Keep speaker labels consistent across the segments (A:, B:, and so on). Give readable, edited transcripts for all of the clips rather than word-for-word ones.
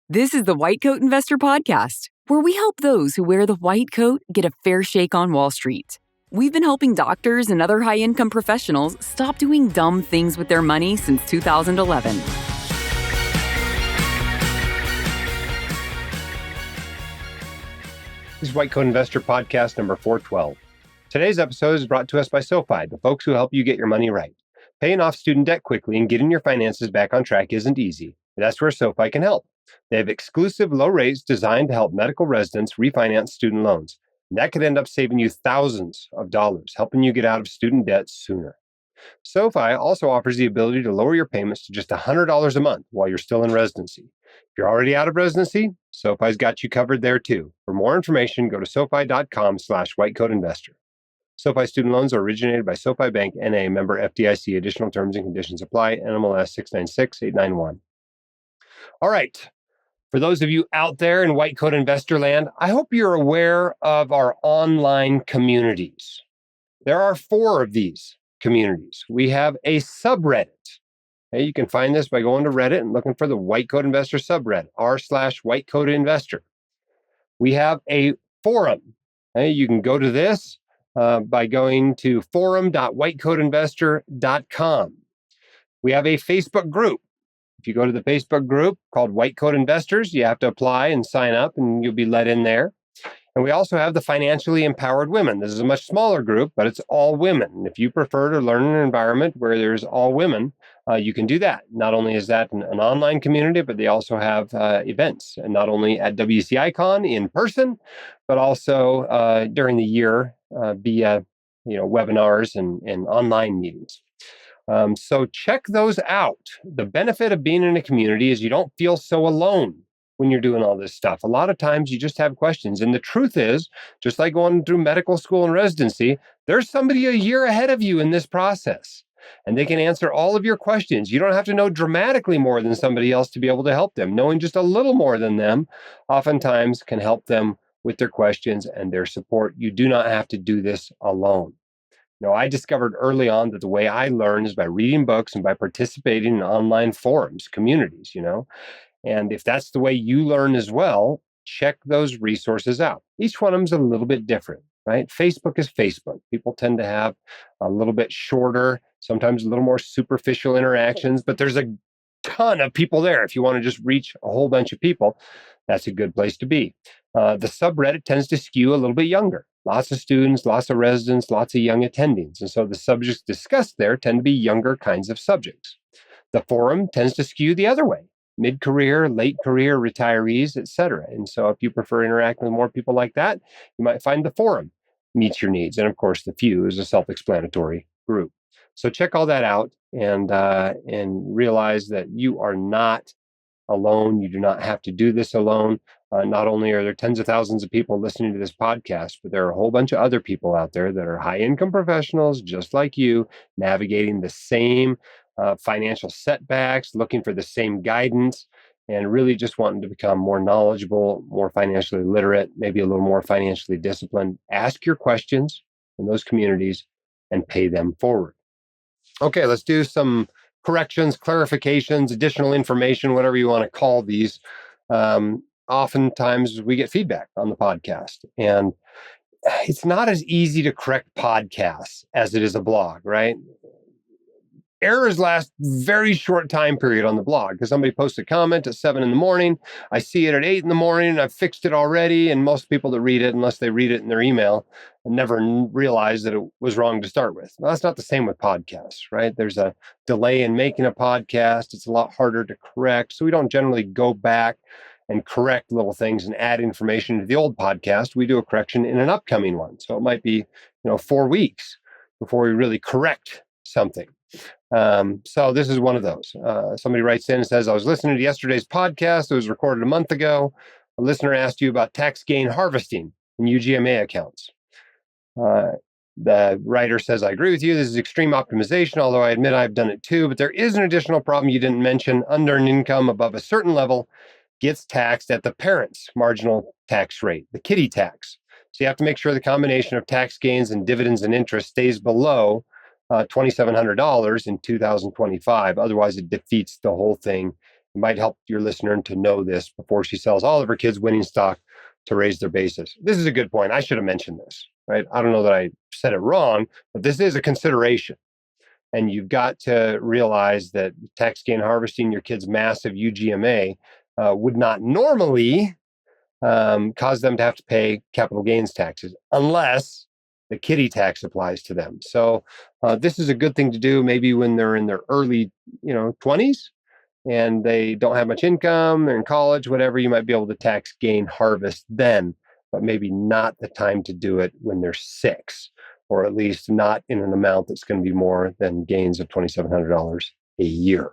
A: This is the White Coat Investor Podcast, where we help those who wear the white coat get a fair shake on Wall Street. We've been helping doctors and other high-income professionals stop doing dumb things with their money since 2011.
B: This is White Coat Investor Podcast number 412. Today's episode is brought to us by SoFi, the folks who help you get your money right. Paying off student debt quickly and getting your finances back on track isn't easy. That's where SoFi can help. They have exclusive low rates designed to help medical residents refinance student loans. And that could end up saving you thousands of dollars, helping you get out of student debt sooner. SoFi also offers the ability to lower your payments to just $100 a month while you're still in residency. If you're already out of residency, SoFi's got you covered there too. For more information, go to SoFi.com/whitecoatinvestor. SoFi student loans are originated by SoFi Bank, N.A., member FDIC. Additional terms and conditions apply. NMLS 696891. All right. For those of you out there in White Coat Investor Land, I hope you're aware of our online communities. There are 4 of these communities. We have a subreddit. Okay, you can find this by going to Reddit and looking for the White Coat Investor subreddit, r/whitecoatinvestor. We have a forum. Okay, you can go to this by going to forum.whitecoatinvestor.com. We have a Facebook group. If you go to the Facebook group called White Coat Investors, you have to apply and sign up and you'll be let in there. And we also have the Financially Empowered Women. This is a much smaller group, but it's all women. And if you prefer to learn in an environment where there's all women, you can do that. Not only is that an online community, but they also have events, and not only at WCI Con in person, but also during the year via webinars and online meetings. So check those out. The benefit of being in a community is you don't feel so alone when you're doing all this stuff. A lot of times you just have questions. And the truth is, just like going through medical school and residency, there's somebody a year ahead of you in this process. And they can answer all of your questions. You don't have to know dramatically more than somebody else to be able to help them. Knowing just a little more than them oftentimes can help them with their questions and their support. You do not have to do this alone. I discovered early on that the way I learn is by reading books and by participating in online forums, communities, And if that's the way you learn as well, check those resources out. Each one of them is a little bit different, right? Facebook is Facebook. People tend to have a little bit shorter, sometimes a little more superficial interactions, but there's a ton of people there. If you want to just reach a whole bunch of people, that's a good place to be. The subreddit tends to skew a little bit younger. Lots of students, lots of residents, lots of young attendings. And so the subjects discussed there tend to be younger kinds of subjects. The forum tends to skew the other way, mid-career, late career, retirees, etc. And so if you prefer interacting with more people like that, you might find the forum meets your needs. And of course, the few is a self-explanatory group. So check all that out and realize that you are not alone. You do not have to do this alone. Not only are there tens of thousands of people listening to this podcast, but there are a whole bunch of other people out there that are high-income professionals, just like you, navigating the same financial setbacks, looking for the same guidance, and really just wanting to become more knowledgeable, more financially literate, maybe a little more financially disciplined. Ask your questions in those communities and pay them forward. Okay, let's do some corrections, clarifications, additional information, whatever you want to call these. Oftentimes we get feedback on the podcast, and it's not as easy to correct podcasts as it is a blog, right? Errors last very short time period on the blog because somebody posts a comment at 7 a.m. I see it at 8 a.m. and I've fixed it already. And most people that read it, unless they read it in their email, never realize that it was wrong to start with. Well, that's not the same with podcasts, right? There's a delay in making a podcast. It's a lot harder to correct. So we don't generally go back and correct little things and add information to the old podcast. We do a correction in an upcoming one. So it might be, 4 weeks before we really correct something. So this is one of those. Somebody writes in and says, I was listening to yesterday's podcast. It was recorded a month ago. A listener asked you about tax gain harvesting in UGMA accounts. The writer says, I agree with you. This is extreme optimization, although I admit I've done it too. But there is an additional problem you didn't mention. Unearned income above a certain level gets taxed at the parent's marginal tax rate, the kiddie tax. So you have to make sure the combination of tax gains and dividends and interest stays below $2,700 in 2025. Otherwise, it defeats the whole thing It might help your listener to know this before she sells all of her kids' winning stock to raise their basis. This is a good point. I should have mentioned this, right? I don't know that I said it wrong, but this is a consideration. And you've got to realize that tax gain harvesting your kid's massive UGMA would not normally cause them to have to pay capital gains taxes unless the kiddie tax applies to them. So this is a good thing to do maybe when they're in their early 20s and they don't have much income, they're in college, whatever. You might be able to tax gain harvest then, but maybe not the time to do it when they're 6, or at least not in an amount that's going to be more than gains of $2,700 a year.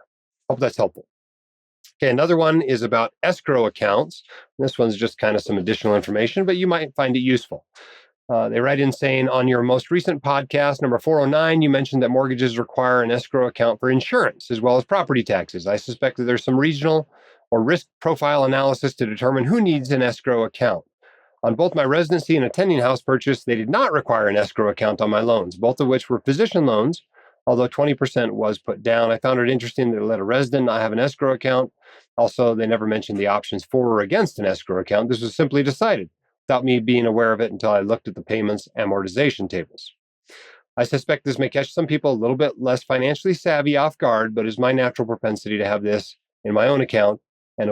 B: Hope that's helpful. Okay, another one is about escrow accounts. This one's just kind of some additional information, but you might find it useful. They write in saying, on your most recent podcast, number 409, you mentioned that mortgages require an escrow account for insurance as well as property taxes. I suspect that there's some regional or risk profile analysis to determine who needs an escrow account. On both my residency and attending house purchase, they did not require an escrow account on my loans, both of which were physician loans, although 20% was put down. I found it interesting that they let a resident not have an escrow account. Also, they never mentioned the options for or against an escrow account. This was simply decided without me being aware of it until I looked at the payments amortization tables. I suspect this may catch some people a little bit less financially savvy off guard, but it's my natural propensity to have this in my own account and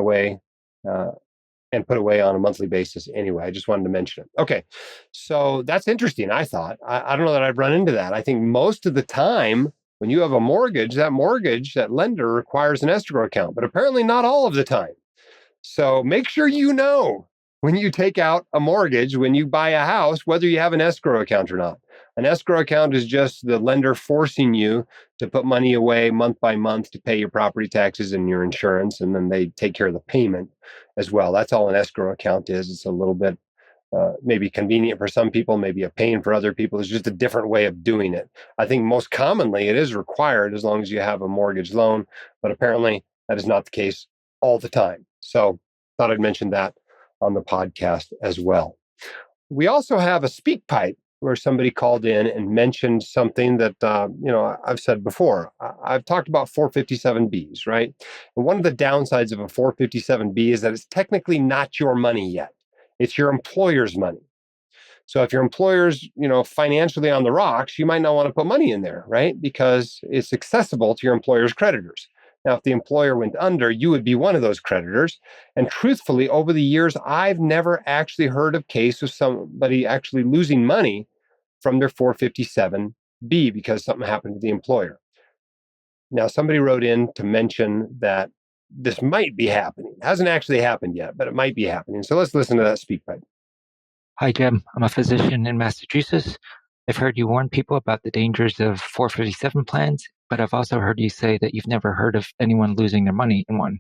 B: put away on a monthly basis anyway. I just wanted to mention it. Okay, so that's interesting, I thought. I don't know that I've run into that. I think most of the time when you have a mortgage, that lender requires an escrow account, but apparently not all of the time. So make sure you know when you take out a mortgage, when you buy a house, whether you have an escrow account or not. An escrow account is just the lender forcing you to put money away month by month to pay your property taxes and your insurance, and then they take care of the payment as well. That's all an escrow account is. It's a little bit maybe convenient for some people, maybe a pain for other people. It's just a different way of doing it. I think most commonly it is required as long as you have a mortgage loan, but apparently that is not the case all the time. So thought I'd mention that on the podcast as well. We also have a speak pipe where somebody called in and mentioned something that, I've said before. I've talked about 457Bs, right? And one of the downsides of a 457B is that it's technically not your money yet. It's your employer's money. So if your employer's, financially on the rocks, you might not want to put money in there, right? Because it's accessible to your employer's creditors. Now, if the employer went under, you would be one of those creditors. And truthfully, over the years, I've never actually heard of case of somebody actually losing money from their 457B because something happened to the employer. Now, somebody wrote in to mention that this might be happening. It hasn't actually happened yet, but it might be happening. So let's listen to that speak pipe.
C: Hi, Jim. I'm a physician in Massachusetts. I've heard you warn people about the dangers of 457 plans, but I've also heard you say that you've never heard of anyone losing their money in one.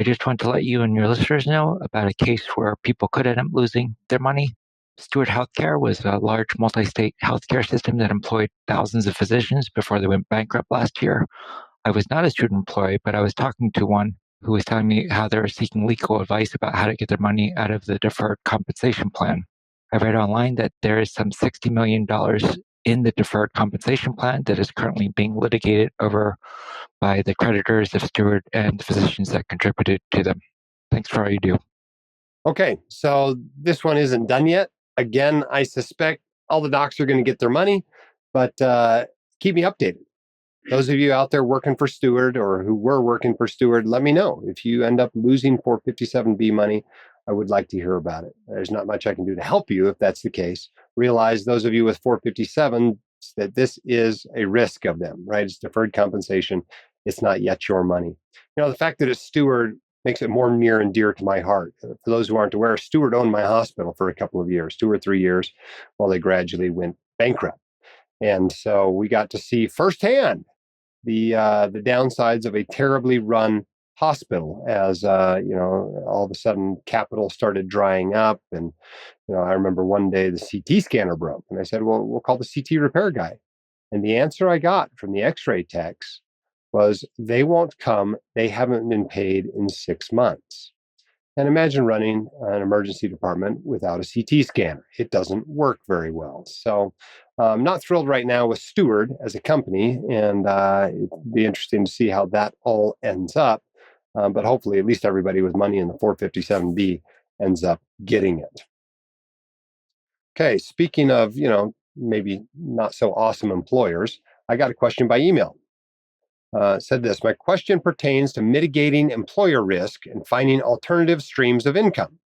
C: I just want to let you and your listeners know about a case where people could end up losing their money. Steward Healthcare was a large multi-state healthcare system that employed thousands of physicians before they went bankrupt last year. I was not a student employee, but I was talking to one who was telling me how they were seeking legal advice about how to get their money out of the deferred compensation plan. I read online that there is some $60 million in the deferred compensation plan that is currently being litigated over by the creditors of Steward and the physicians that contributed to them. Thanks for all you do.
B: Okay, so this one isn't done yet. Again, I suspect all the docs are going to get their money, but keep me updated. Those of you out there working for Steward or who were working for Steward, let me know. If you end up losing 457B money, I would like to hear about it. There's not much I can do to help you if that's the case. Realize those of you with 457 that this is a risk of them, right? It's deferred compensation. It's not yet your money. The fact that it's Steward makes it more near and dear to my heart. For those who aren't aware, Steward owned my hospital for a couple of years, 2 or 3 years, while they gradually went bankrupt. And so we got to see firsthand the downsides of a terribly run hospital as, all of a sudden capital started drying up. And, I remember one day the CT scanner broke and I said, well, we'll call the CT repair guy. And the answer I got from the x-ray techs was they won't come. They haven't been paid in 6 months. And imagine running an emergency department without a CT scanner. It doesn't work very well. So I'm not thrilled right now with Steward as a company, and it'd be interesting to see how that all ends up. But hopefully at least everybody with money in the 457B ends up getting it. Okay, speaking of, maybe not so awesome employers, I got a question by email. Said this: my question pertains to mitigating employer risk and finding alternative streams of income.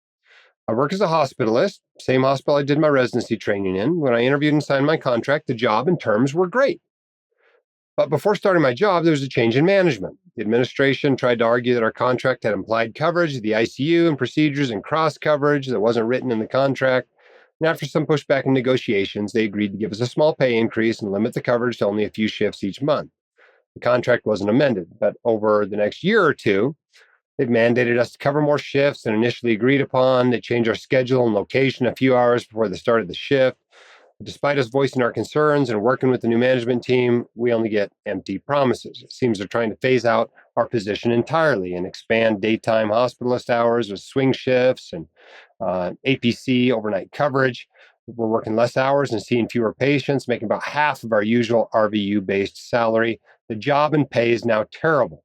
B: I work as a hospitalist, same hospital I did my residency training in. When I interviewed and signed my contract, the job and terms were great. But before starting my job, there was a change in management. The administration tried to argue that our contract had implied coverage of the ICU and procedures and cross coverage that wasn't written in the contract. And after some pushback and negotiations, they agreed to give us a small pay increase and limit the coverage to only a few shifts each month. The contract wasn't amended, but over the next year or two, they've mandated us to cover more shifts than initially agreed upon. They changed our schedule and location a few hours before the start of the shift. Despite us voicing our concerns and working with the new management team, we only get empty promises. It seems they're trying to phase out our position entirely and expand daytime hospitalist hours with swing shifts and APC overnight coverage. We're working less hours and seeing fewer patients, making about half of our usual RVU-based salary. The job and pay is now terrible.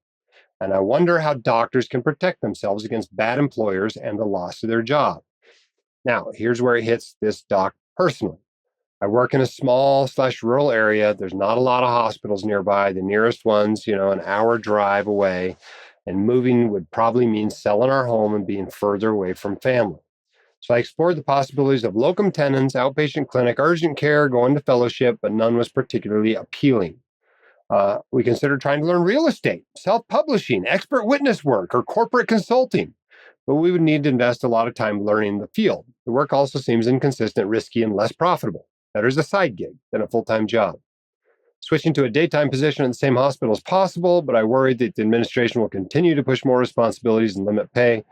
B: And I wonder how doctors can protect themselves against bad employers and the loss of their job. Now, here's where it hits this doc personally. I work in a small/rural area. There's not a lot of hospitals nearby. The nearest one's, an hour drive away. And moving would probably mean selling our home and being further away from family. So I explored the possibilities of locum tenens, outpatient clinic, urgent care, going to fellowship, but none was particularly appealing. We considered trying to learn real estate, self-publishing, expert witness work, or corporate consulting. But we would need to invest a lot of time learning the field. The work also seems inconsistent, risky, and less profitable. Better as a side gig than a full-time job. Switching to a daytime position in the same hospital is possible, but I worry that the administration will continue to push more responsibilities and limit pay.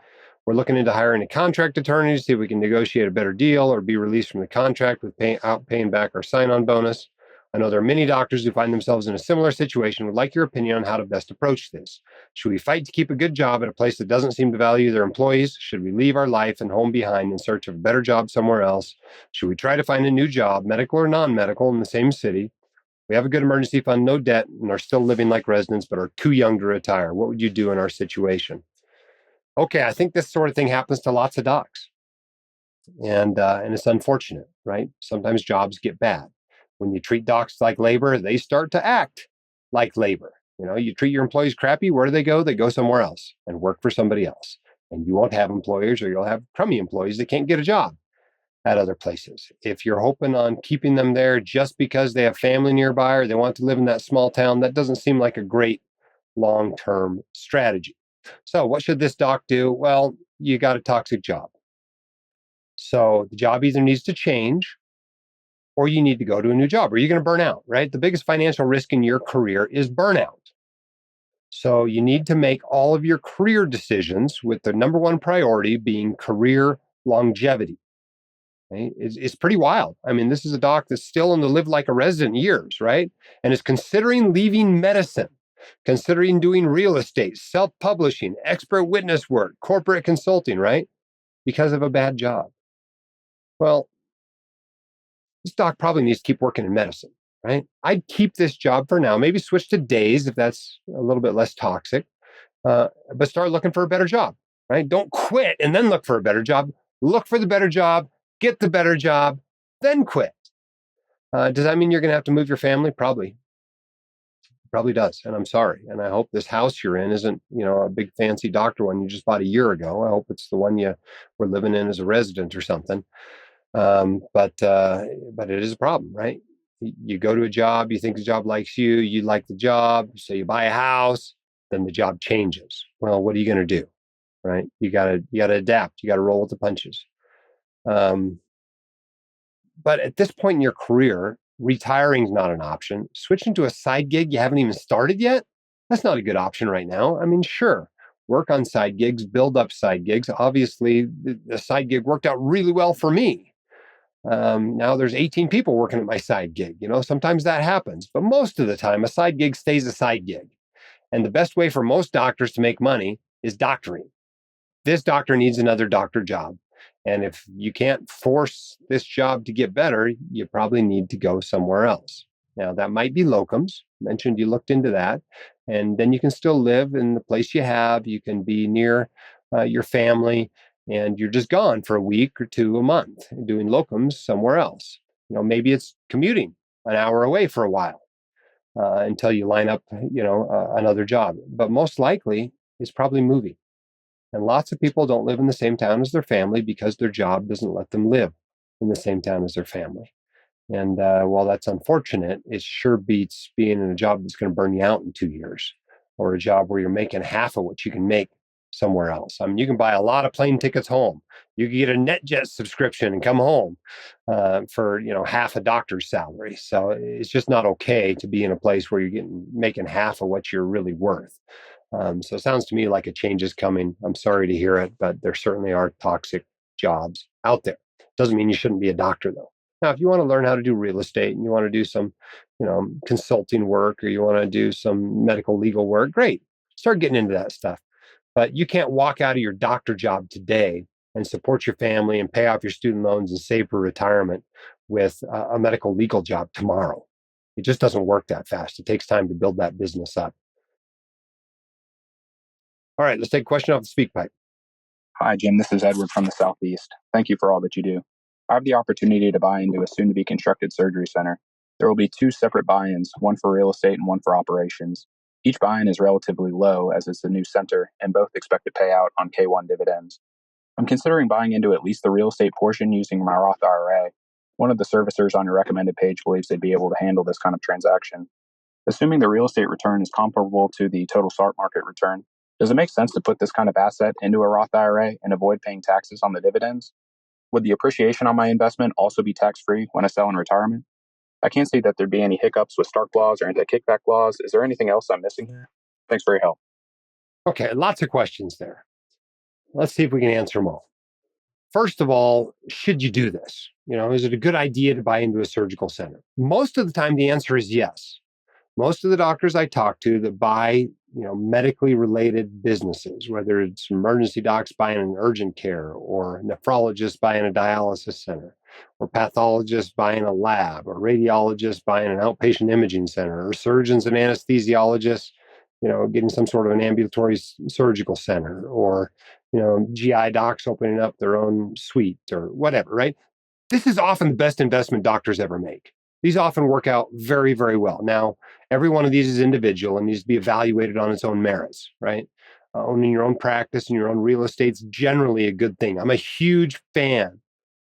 B: We're looking into hiring a contract attorney to see if we can negotiate a better deal or be released from the contract with paying back our sign-on bonus. I know there are many doctors who find themselves in a similar situation. Would like your opinion on how to best approach this. Should we fight to keep a good job at a place that doesn't seem to value their employees? Should we leave our life and home behind in search of a better job somewhere else? Should we try to find a new job, medical or non-medical, in the same city? We have a good emergency fund, no debt, and are still living like residents, but are too young to retire. What would you do in our situation? Okay, I think this sort of thing happens to lots of docs. And it's unfortunate, right? Sometimes jobs get bad. When you treat docs like labor, they start to act like labor. You treat your employees crappy, where do they go? They go somewhere else and work for somebody else. And you won't have employers, or you'll have crummy employees that can't get a job at other places. If you're hoping on keeping them there just because they have family nearby or they want to live in that small town, that doesn't seem like a great long-term strategy. So what should this doc do? Well, you got a toxic job. So the job either needs to change or you need to go to a new job, or you're going to burn out, right? The biggest financial risk in your career is burnout. So you need to make all of your career decisions with the number one priority being career longevity. Right? It's pretty wild. I mean, this is a doc that's still in the live like a resident years, right? And is considering leaving medicine, considering doing real estate, self-publishing, expert witness work, corporate consulting, right? Because of a bad job. Well, this doc probably needs to keep working in medicine, right? I'd keep this job for now, maybe switch to days if that's a little bit less toxic, but start looking for a better job, right? Don't quit and then look for a better job. Look for the better job, get the better job, then quit. Does that mean you're going to have to move your family? Probably does. And I'm sorry. And I hope this house you're in isn't, a big fancy doctor one you just bought a year ago. I hope it's the one you were living in as a resident or something. But it is a problem, right? You go to a job, you think the job likes you, you like the job, so you buy a house, then the job changes. Well, what are you going to do, right? You gotta adapt. You gotta roll with the punches. But at this point in your career, retiring is not an option. Switching to a side gig you haven't even started yet, that's not a good option right now. I mean, sure, work on side gigs, build up side gigs. Obviously, the side gig worked out really well for me. Now there's 18 people working at my side gig. Sometimes that happens, but most of the time, a side gig stays a side gig. And the best way for most doctors to make money is doctoring. This doctor needs another doctor job. And if you can't force this job to get better, you probably need to go somewhere else. Now, that might be locums. Mentioned you looked into that. And then you can still live in the place you have. You can be near your family, and you're just gone for a week or two, a month, doing locums somewhere else. Maybe it's commuting an hour away for a while until you line up, another job. But most likely, it's probably moving. And lots of people don't live in the same town as their family because their job doesn't let them live in the same town as their family. And while that's unfortunate, it sure beats being in a job that's going to burn you out in 2 years, or a job where you're making half of what you can make somewhere else. I mean, you can buy a lot of plane tickets home. You can get a NetJet subscription and come home for half a doctor's salary. So it's just not okay to be in a place where you're making half of what you're really worth. So it sounds to me like a change is coming. I'm sorry to hear it, but there certainly are toxic jobs out there. Doesn't mean you shouldn't be a doctor, though. Now, if you want to learn how to do real estate and you want to do some, consulting work, or you want to do some medical legal work, great. Start getting into that stuff. But you can't walk out of your doctor job today and support your family and pay off your student loans and save for retirement with a medical legal job tomorrow. It just doesn't work that fast. It takes time to build that business up. All right, let's take a question off the speak pipe.
D: Hi, Jim. This is Edward from the Southeast. Thank you for all that you do. I have the opportunity to buy into a soon-to-be constructed surgery center. There will be 2 separate buy-ins, one for real estate and one for operations. Each buy-in is relatively low as it's a new center, and both expect to pay out on K1 dividends. I'm considering buying into at least the real estate portion using my Roth IRA. One of the servicers on your recommended page believes they'd be able to handle this kind of transaction. Assuming the real estate return is comparable to the total stock market return, does it make sense to put this kind of asset into a Roth IRA and avoid paying taxes on the dividends? Would the appreciation on my investment also be tax-free when I sell in retirement? I can't see that there'd be any hiccups with Stark laws or anti-kickback laws. Is there anything else I'm missing here? Thanks for your help.
B: Okay, lots of questions there. Let's see if we can answer them all. First of all, should you do this? Is it a good idea to buy into a surgical center? Most of the time, the answer is yes. Most of the doctors I talk to that buy, medically related businesses, whether it's emergency docs buying an urgent care, or nephrologists buying a dialysis center, or pathologists buying a lab, or radiologists buying an outpatient imaging center, or surgeons and anesthesiologists, getting some sort of an ambulatory surgical center, or, GI docs opening up their own suite or whatever, right? This is often the best investment doctors ever make. These often work out very, very well. Now, every one of these is individual and needs to be evaluated on its own merits, right? Owning your own practice and your own real estate is generally a good thing. I'm a huge fan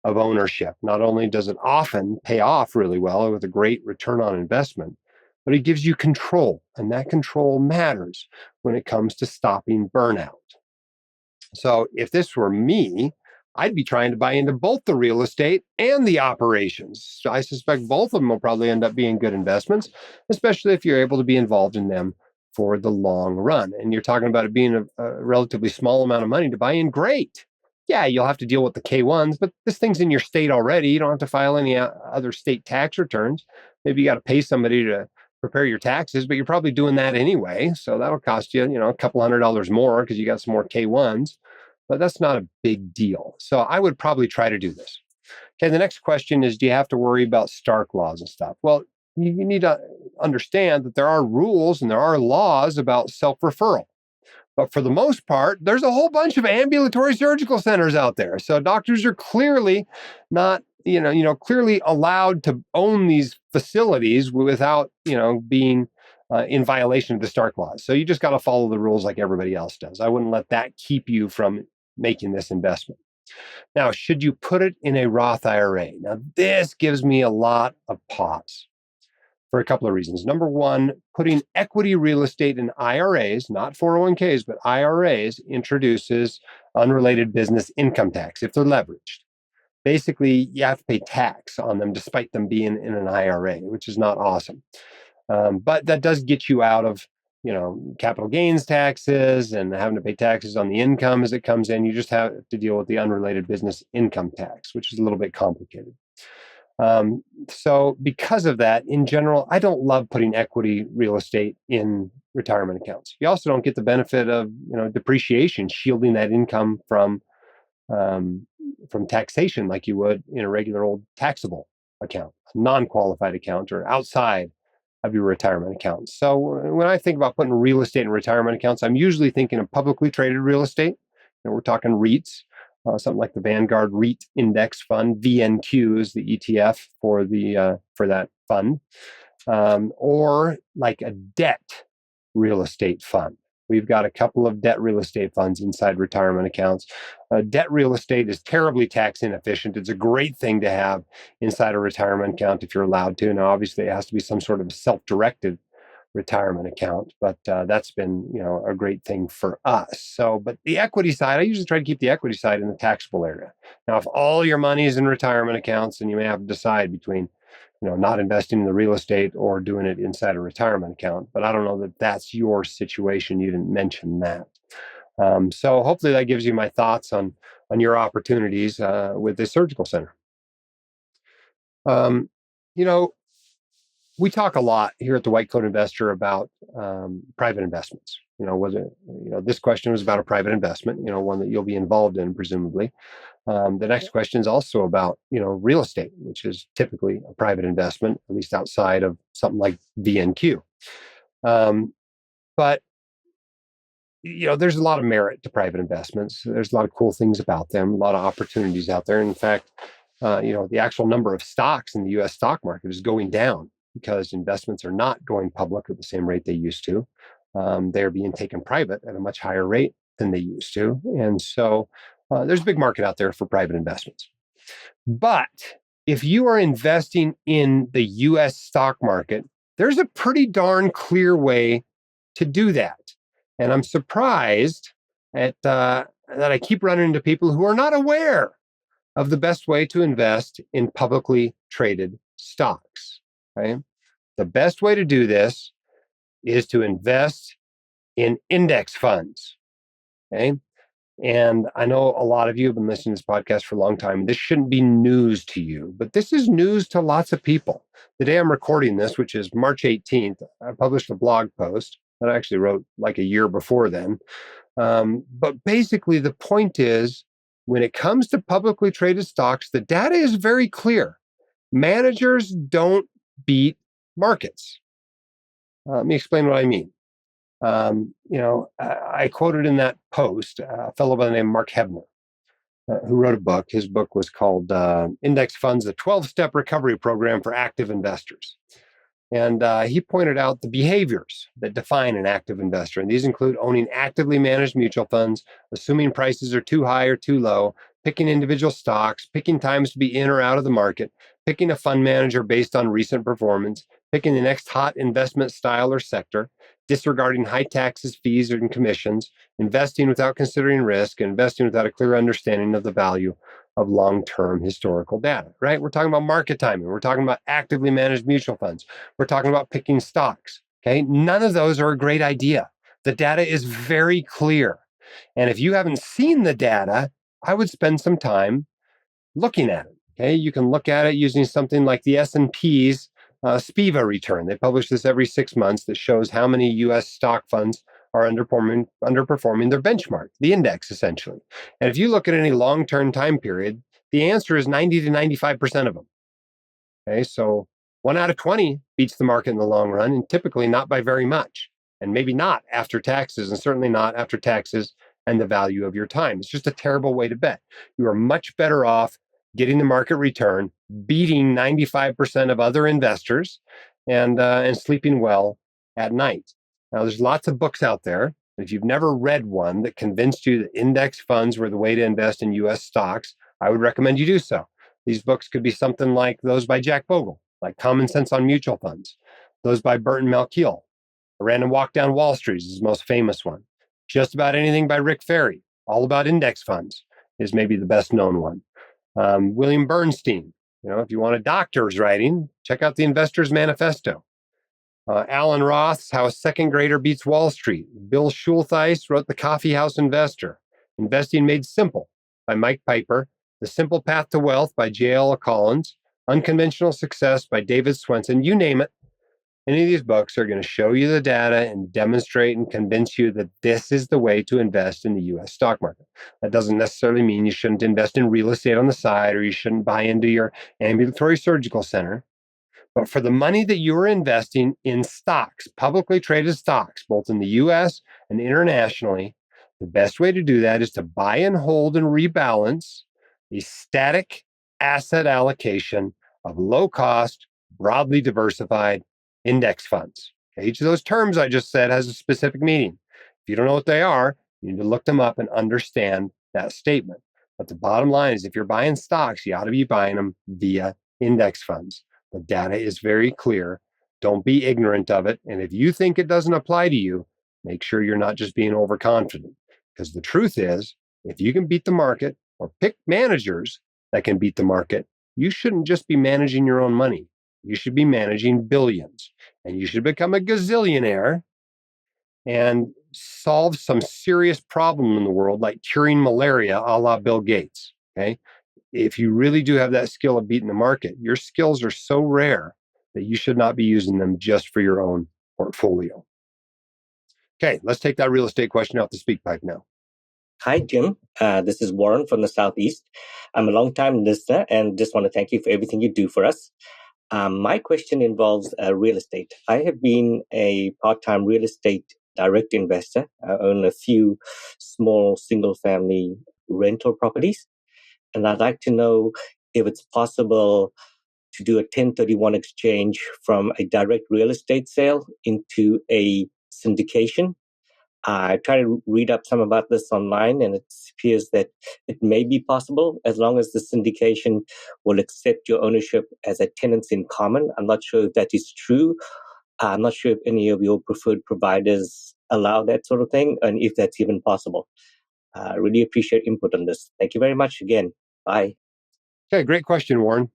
B: of ownership. Not only does it often pay off really well with a great return on investment, but it gives you control, and that control matters when it comes to stopping burnout. So if this were me, I'd be trying to buy into both the real estate and the operations. I suspect both of them will probably end up being good investments, especially if you're able to be involved in them for the long run. And you're talking about it being a relatively small amount of money to buy in, great. Yeah, you'll have to deal with the K1s, but this thing's in your state already. You don't have to file any other state tax returns. Maybe you got to pay somebody to prepare your taxes, but you're probably doing that anyway. So that'll cost you, a couple $100 more because you got some more K1s. But that's not a big deal. So I would probably try to do this. Okay, the next question is, do you have to worry about Stark laws and stuff? Well, you need to understand that there are rules and there are laws about self-referral. But for the most part, there's a whole bunch of ambulatory surgical centers out there. So doctors are clearly not, clearly allowed to own these facilities without, being in violation of the Stark laws. So you just got to follow the rules like everybody else does. I wouldn't let that keep you from making this investment. Now, should you put it in a Roth IRA? Now, this gives me a lot of pause for a couple of reasons. Number one, putting equity real estate in IRAs, not 401ks, but IRAs, introduces unrelated business income tax if they're leveraged. Basically, you have to pay tax on them despite them being in an IRA, which is not awesome. But that does get you out of, capital gains taxes and having to pay taxes on the income as it comes in. You just have to deal with the unrelated business income tax, which is a little bit complicated. So because of that, in general, I don't love putting equity real estate in retirement accounts. You also don't get the benefit of, depreciation, shielding that income from taxation like you would in a regular old taxable account, a non-qualified account or outside of your retirement accounts. So when I think about putting real estate in retirement accounts, I'm usually thinking of publicly traded real estate. We're talking REITs, something like the Vanguard REIT Index Fund. VNQ is the ETF for that fund, or like a debt real estate fund. We've got a couple of debt real estate funds inside retirement accounts. Debt real estate is terribly tax inefficient. It's a great thing to have inside a retirement account if you're allowed to. Now, obviously, it has to be some sort of self-directed retirement account, but that's been, a great thing for us. So, but the equity side, I usually try to keep the equity side in the taxable area. Now, if all your money is in retirement accounts, then you may have to decide between not investing in the real estate or doing it inside a retirement account. But I don't know that that's your situation. You didn't mention that. So hopefully that gives you my thoughts on your opportunities with the surgical center. We talk a lot here at the White Coat Investor about private investments. This question was about a private investment, one that you'll be involved in, presumably. The next question is also about, real estate, which is typically a private investment, at least outside of something like VNQ. But there's a lot of merit to private investments. There's a lot of cool things about them, a lot of opportunities out there. In fact, the actual number of stocks in the U.S. stock market is going down because investments are not going public at the same rate they used to. They're being taken private at a much higher rate than they used to. And so there's a big market out there for private investments. But if you are investing in the U.S. stock market, there's a pretty darn clear way to do that. And I'm surprised that I keep running into people who are not aware of the best way to invest in publicly traded stocks. Okay? The best way to do this is to invest in index funds. Okay? And I know a lot of you have been listening to this podcast for a long time. This shouldn't be news to you, but this is news to lots of people. The day I'm recording this, which is March 18th, I published a blog post that I actually wrote like a year before then. But basically, the point is, when it comes to publicly traded stocks, the data is very clear. Managers don't beat markets. Let me explain what I mean. I quoted in that post a fellow by the name of Mark Hebner, who wrote a book. His book was called Index Funds, the 12-Step Recovery Program for Active Investors. And he pointed out the behaviors that define an active investor. And these include owning actively managed mutual funds, assuming prices are too high or too low, picking individual stocks, picking times to be in or out of the market, picking a fund manager based on recent performance, picking the next hot investment style or sector, disregarding high taxes, fees, and commissions, investing without considering risk, and investing without a clear understanding of the value of long-term historical data, right? We're talking about market timing. We're talking about actively managed mutual funds. We're talking about picking stocks, okay? None of those are a great idea. The data is very clear. And if you haven't seen the data, I would spend some time looking at it, okay? You can look at it using something like the S&P's SPIVA return. They publish this every 6 months that shows how many U.S. stock funds are underperforming their benchmark, the index, essentially. And if you look at any long-term time period, the answer is 90 to 95% of them. Okay, so 1 out of 20 beats the market in the long run, and typically not by very much, and maybe not after taxes, and certainly not after taxes and the value of your time. It's just a terrible way to bet. You are much better off getting the market return, beating 95% of other investors, and sleeping well at night. Now, there's lots of books out there. If you've never read one that convinced you that index funds were the way to invest in U.S. stocks, I would recommend you do so. These books could be something like those by Jack Bogle, like Common Sense on Mutual Funds. Those by Burton Malkiel. A Random Walk Down Wall Street is his most famous one. Just About Anything by Rick Ferry, all about index funds, is maybe the best known one. William Bernstein, if you want a doctor's writing, check out the Investor's Manifesto. Alan Roth's How a Second Grader Beats Wall Street. Bill Schultheis wrote The Coffee House Investor. Investing Made Simple by Mike Piper. The Simple Path to Wealth by J.L. Collins. Unconventional Success by David Swenson. You name it. Any of these books are going to show you the data and demonstrate and convince you that this is the way to invest in the U.S. stock market. That doesn't necessarily mean you shouldn't invest in real estate on the side or you shouldn't buy into your ambulatory surgical center. But for the money that you are investing in stocks, publicly traded stocks, both in the US and internationally, the best way to do that is to buy and hold and rebalance a static asset allocation of low cost, broadly diversified index funds. Okay, each of those terms I just said has a specific meaning. If you don't know what they are, you need to look them up and understand that statement. But the bottom line is if you're buying stocks, you ought to be buying them via index funds. The data is very clear. Don't be ignorant of it. And if you think it doesn't apply to you, make sure you're not just being overconfident. Because the truth is, if you can beat the market or pick managers that can beat the market, you shouldn't just be managing your own money. You should be managing billions. And you should become a gazillionaire and solve some serious problem in the world, like curing malaria a la Bill Gates. Okay. If you really do have that skill of beating the market, your skills are so rare that you should not be using them just for your own portfolio. Okay, let's take that real estate question out the speak pipe now.
E: Hi, Jim. This is Warren from the Southeast. I'm a long-time listener and just want to thank you for everything you do for us. My question involves real estate. I have been a part-time real estate direct investor. I own a few small single-family rental properties. And I'd like to know if it's possible to do a 1031 exchange from a direct real estate sale into a syndication. I try to read up some about this online, and it appears that it may be possible as long as the syndication will accept your ownership as a tenants in common. I'm not sure if that is true. I'm not sure if any of your preferred providers allow that sort of thing, and if that's even possible. I really appreciate input on this. Thank you very much again. Bye.
B: Okay, great question, Warren.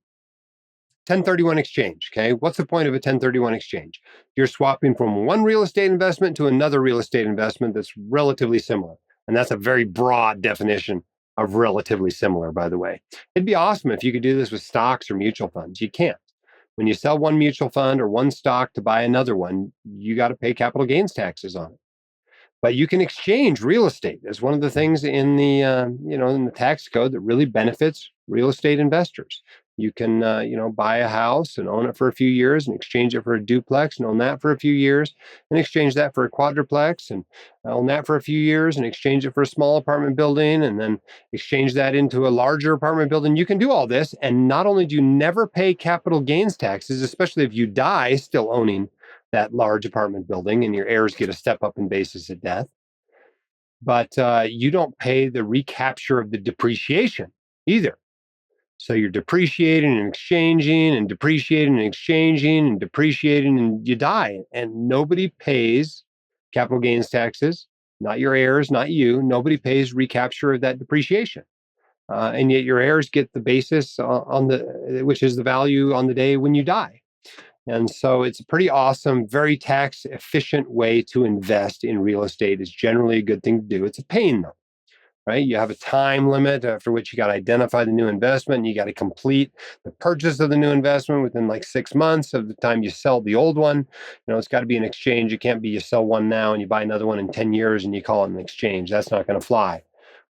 B: 1031 exchange, okay? What's the point of a 1031 exchange? You're swapping from one real estate investment to another real estate investment that's relatively similar. And that's a very broad definition of relatively similar, by the way. It'd be awesome if you could do this with stocks or mutual funds. You can't. When you sell one mutual fund or one stock to buy another one, you got to pay capital gains taxes on it. But you can exchange real estate. That's one of the things in the in the tax code that really benefits real estate investors. You can buy a house and own it for a few years and exchange it for a duplex and own that for a few years and exchange that for a quadruplex and own that for a few years and exchange it for a small apartment building and then exchange that into a larger apartment building. You can do all this, and not only do you never pay capital gains taxes, especially if you die still owning that large apartment building and your heirs get a step up in basis of death, but you don't pay the recapture of the depreciation either. So you're depreciating and exchanging and depreciating and exchanging and depreciating, and you die. And nobody pays capital gains taxes, not your heirs, not you. Nobody pays recapture of that depreciation. And yet your heirs get the basis which is the value on the day when you die. And so it's a pretty awesome, very tax efficient way to invest in real estate. It's generally a good thing to do. It's a pain though, right? You have a time limit for which you got to identify the new investment. And you got to complete the purchase of the new investment within like 6 months of the time you sell the old one. It's got to be an exchange. It can't be you sell one now and you buy another one in 10 years and you call it an exchange. That's not going to fly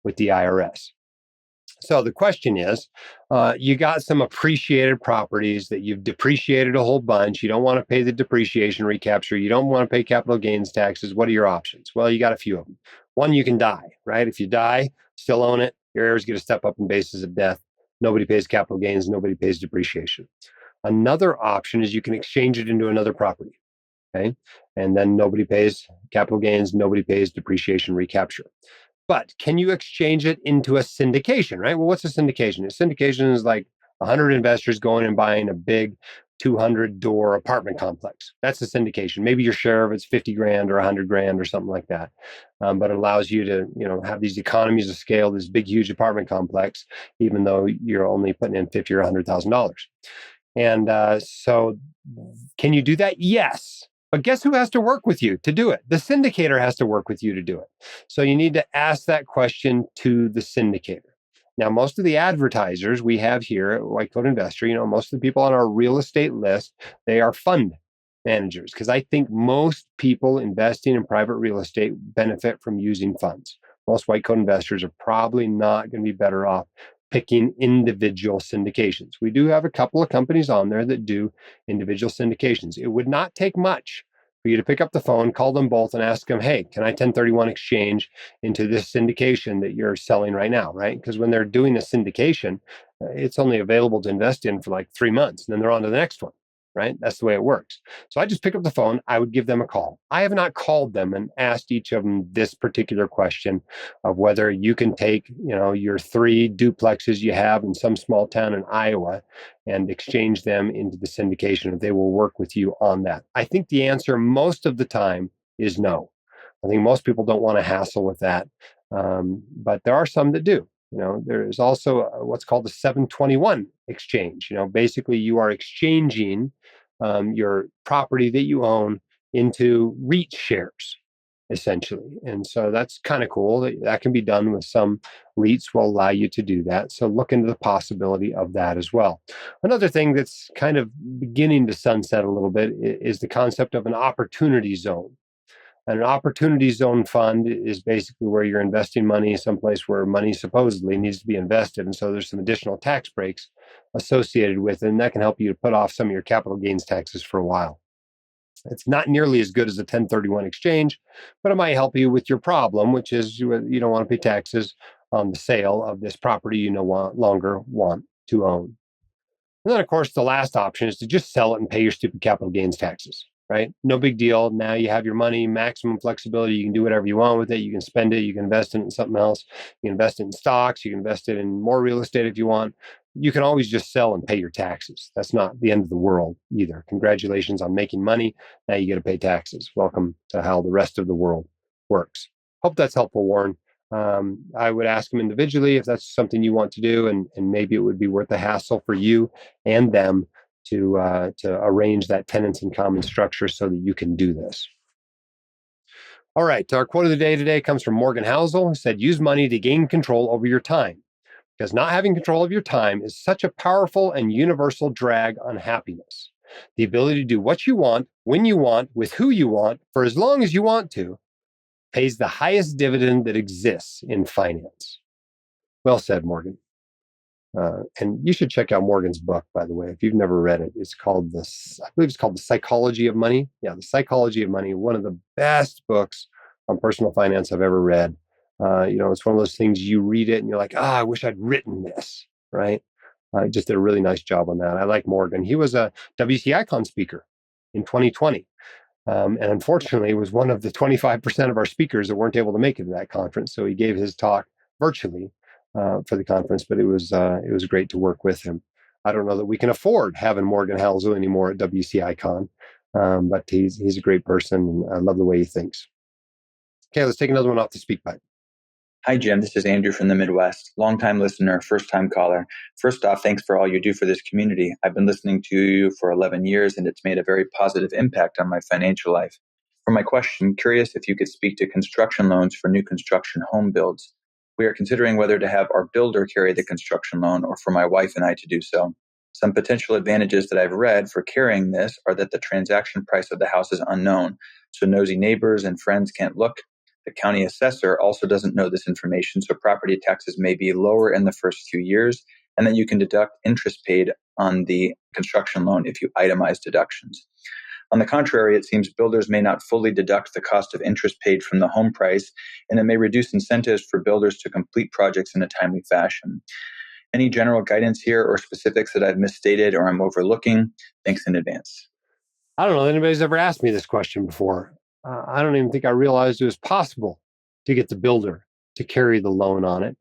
B: with the IRS. So the question is, you got some appreciated properties that you've depreciated a whole bunch. You don't want to pay the depreciation recapture. You don't want to pay capital gains taxes. What are your options? Well, you got a few of them. One, you can die, right? If you die, still own it. Your heirs get a step up in basis of death. Nobody pays capital gains. Nobody pays depreciation. Another option is you can exchange it into another property, okay? And then nobody pays capital gains. Nobody pays depreciation recapture. But can you exchange it into a syndication, right? Well, what's a syndication? A syndication is like 100 investors going and buying a big 200-door apartment complex. That's a syndication. Maybe your share of it's 50 grand or 100 grand or something like that. But it allows you to, have these economies of scale, this big, huge apartment complex, even though you're only putting in $50,000 or $100,000. And so can you do that? Yes. But guess who has to work with you to do it? The syndicator has to work with you to do it. So you need to ask that question to the syndicator. Now, most of the advertisers we have here at White Coat Investor, most of the people on our real estate list, they are fund managers, because I think most people investing in private real estate benefit from using funds. Most White Coat investors are probably not going to be better off picking individual syndications. We do have a couple of companies on there that do individual syndications. It would not take much for you to pick up the phone, call them both, and ask them, hey, can I 1031 exchange into this syndication that you're selling right now, right? Because when they're doing a syndication, it's only available to invest in for like 3 months, and then they're on to the next one, right? That's the way it works. So I just pick up the phone. I would give them a call. I have not called them and asked each of them this particular question of whether you can take, your 3 duplexes you have in some small town in Iowa and exchange them into the syndication, if they will work with you on that. I think the answer most of the time is no. I think most people don't want to hassle with that. But there are some that do. There is also what's called the 721 exchange. Basically you are exchanging your property that you own into REIT shares, essentially. And so that's kind of cool. That can be done with some REITs will allow you to do that. So look into the possibility of that as well. Another thing that's kind of beginning to sunset a little bit is the concept of an opportunity zone. And an opportunity zone fund is basically where you're investing money someplace where money supposedly needs to be invested. And so there's some additional tax breaks associated with it, and that can help you to put off some of your capital gains taxes for a while. It's not nearly as good as a 1031 exchange, but it might help you with your problem, which is you don't want to pay taxes on the sale of this property you no longer want to own. And then, of course, the last option is to just sell it and pay your stupid capital gains taxes, right? No big deal. Now you have your money, maximum flexibility. You can do whatever you want with it. You can spend it. You can invest it in something else. You can invest it in stocks. You can invest it in more real estate if you want. You can always just sell and pay your taxes. That's not the end of the world either. Congratulations on making money. Now you get to pay taxes. Welcome to how the rest of the world works. Hope that's helpful, Warren. I would ask them individually if that's something you want to do, and maybe it would be worth the hassle for you and them to arrange that tenants in common structure so that you can do this. All right, our quote of the day today comes from Morgan Housel, who said, use money to gain control over your time, because not having control of your time is such a powerful and universal drag on happiness. The ability to do what you want, when you want, with who you want, for as long as you want to, pays the highest dividend that exists in finance. Well said, Morgan. And you should check out Morgan's book, by the way, if you've never read it. It's called I believe it's called The Psychology of Money. Yeah, The Psychology of Money, one of the best books on personal finance I've ever read. It's one of those things you read it and you're like, I wish I'd written this, right? I just did a really nice job on that. I like Morgan. He was a WCI speaker in 2020. And unfortunately, was one of the 25% of our speakers that weren't able to make it to that conference. So he gave his talk virtually for the conference, but it was great to work with him. I don't know that we can afford having Morgan Housel anymore at WCI Con, but he's a great person, and I love the way he thinks. Okay, let's take another one off the speak pipe.
F: Hi, Jim. This is Andrew from the Midwest. Longtime listener, first-time caller. First off, thanks for all you do for this community. I've been listening to you for 11 years, and it's made a very positive impact on my financial life. For my question, curious if you could speak to construction loans for new construction home builds. We are considering whether to have our builder carry the construction loan or for my wife and I to do so. Some potential advantages that I've read for carrying this are that the transaction price of the house is unknown, so nosy neighbors and friends can't look. The county assessor also doesn't know this information, so property taxes may be lower in the first few years, and then you can deduct interest paid on the construction loan if you itemize deductions. On the contrary, it seems builders may not fully deduct the cost of interest paid from the home price, and it may reduce incentives for builders to complete projects in a timely fashion. Any general guidance here or specifics that I've misstated or I'm overlooking? Thanks in advance.
B: I don't know if anybody's ever asked me this question before. I don't even think I realized it was possible to get the builder to carry the loan on it.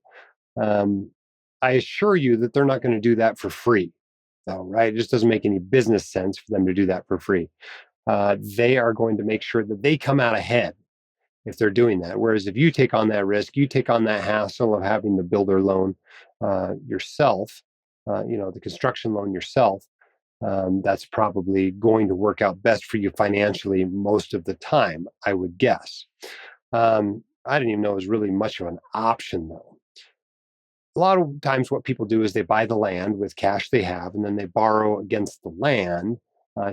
B: I assure you that they're not going to do that for free, though, right? It just doesn't make any business sense for them to do that for free. They are going to make sure that they come out ahead if they're doing that. Whereas if you take on that risk, you take on that hassle of having the builder loan yourself, the construction loan yourself, that's probably going to work out best for you financially most of the time, I would guess. I didn't even know it was really much of an option, though. A lot of times what people do is they buy the land with cash they have, and then they borrow against the land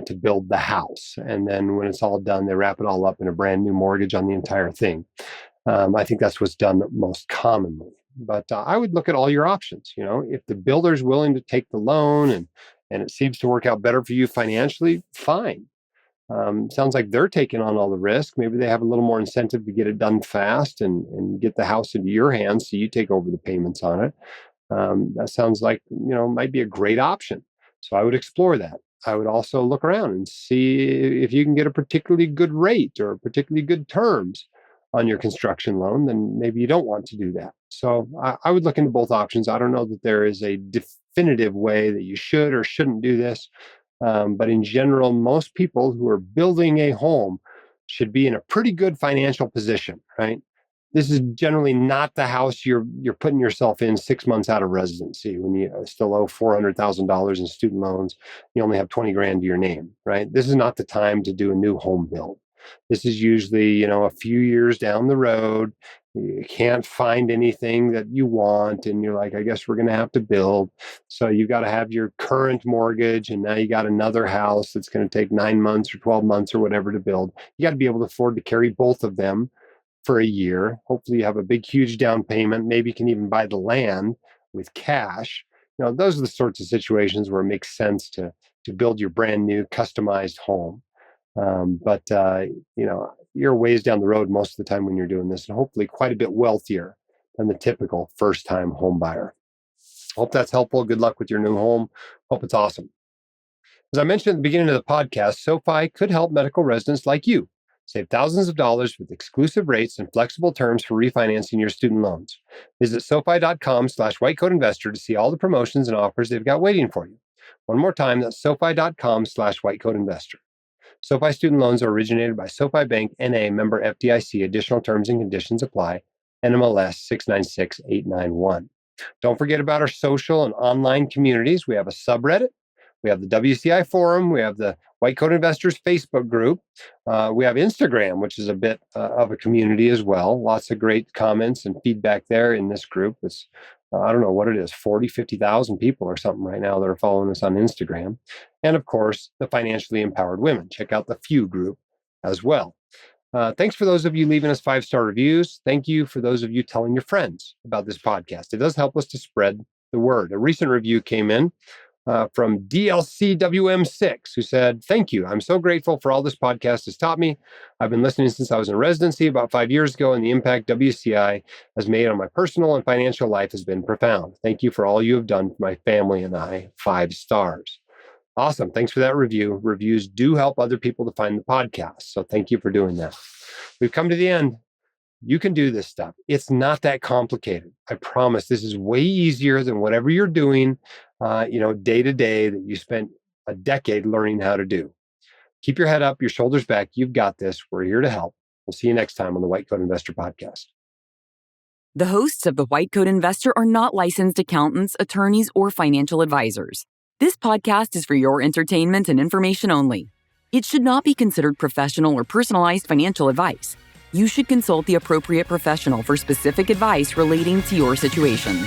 B: to build the house. And then when it's all done, they wrap it all up in a brand new mortgage on the entire thing. I think that's what's done most commonly. But I would look at all your options. If the builder's willing to take the loan and it seems to work out better for you financially, fine. Sounds like they're taking on all the risk. Maybe they have a little more incentive to get it done fast and get the house into your hands so you take over the payments on it. That sounds like, might be a great option. So I would explore that. I would also look around and see if you can get a particularly good rate or particularly good terms on your construction loan. Then maybe you don't want to do that. So I would look into both options. I don't know that there is a definitive way that you should or shouldn't do this. But in general, most people who are building a home should be in a pretty good financial position, right? This is generally not the house you're putting yourself in 6 months out of residency when you still owe $400,000 in student loans. You only have 20 grand to your name, right? This is not the time to do a new home build. This is usually, a few years down the road. You can't find anything that you want, and you're like, I guess we're going to have to build. So you've got to have your current mortgage, and now you got another house that's going to take 9 months or 12 months or whatever to build. You got to be able to afford to carry both of them for a year. Hopefully you have a big, huge down payment. Maybe you can even buy the land with cash. Those are the sorts of situations where it makes sense to build your brand new customized home. But you're ways down the road most of the time when you're doing this, and hopefully quite a bit wealthier than the typical first-time home buyer. Hope that's helpful. Good luck with your new home. Hope it's awesome. As I mentioned at the beginning of the podcast, SoFi could help medical residents like you save thousands of dollars with exclusive rates and flexible terms for refinancing your student loans. Visit SoFi.com/whitecoatinvestor to see all the promotions and offers they've got waiting for you. One more time, that's SoFi.com/whitecoatinvestor. SoFi student loans are originated by SoFi Bank, N.A., member FDIC. Additional terms and conditions apply. NMLS 696891. Don't forget about our social and online communities. We have a subreddit. We have the WCI forum. We have the White Coat Investors Facebook group. We have Instagram, which is a bit of a community as well. Lots of great comments and feedback there in this group. It's, I don't know what it is, 40, 50,000 people or something right now that are following us on Instagram. And of course, the Financially Empowered Women. Check out the Few group as well. Thanks for those of you leaving us 5-star reviews. Thank you for those of you telling your friends about this podcast. It does help us to spread the word. A recent review came in from DLCWM6, who said, "Thank you. I'm so grateful for all this podcast has taught me. I've been listening since I was in residency about 5 years ago, and the impact WCI has made on my personal and financial life has been profound. Thank you for all you have done for my family and I. 5 stars. Awesome. Thanks for that review. Reviews do help other people to find the podcast. So thank you for doing that. We've come to the end. You can do this stuff. It's not that complicated. I promise. This is way easier than whatever you're doing, day to day that you spent a decade learning how to do. Keep your head up, your shoulders back. You've got this. We're here to help. We'll see you next time on the White Coat Investor Podcast.
A: The hosts of the White Coat Investor are not licensed accountants, attorneys, or financial advisors. This podcast is for your entertainment and information only. It should not be considered professional or personalized financial advice. You should consult the appropriate professional for specific advice relating to your situation.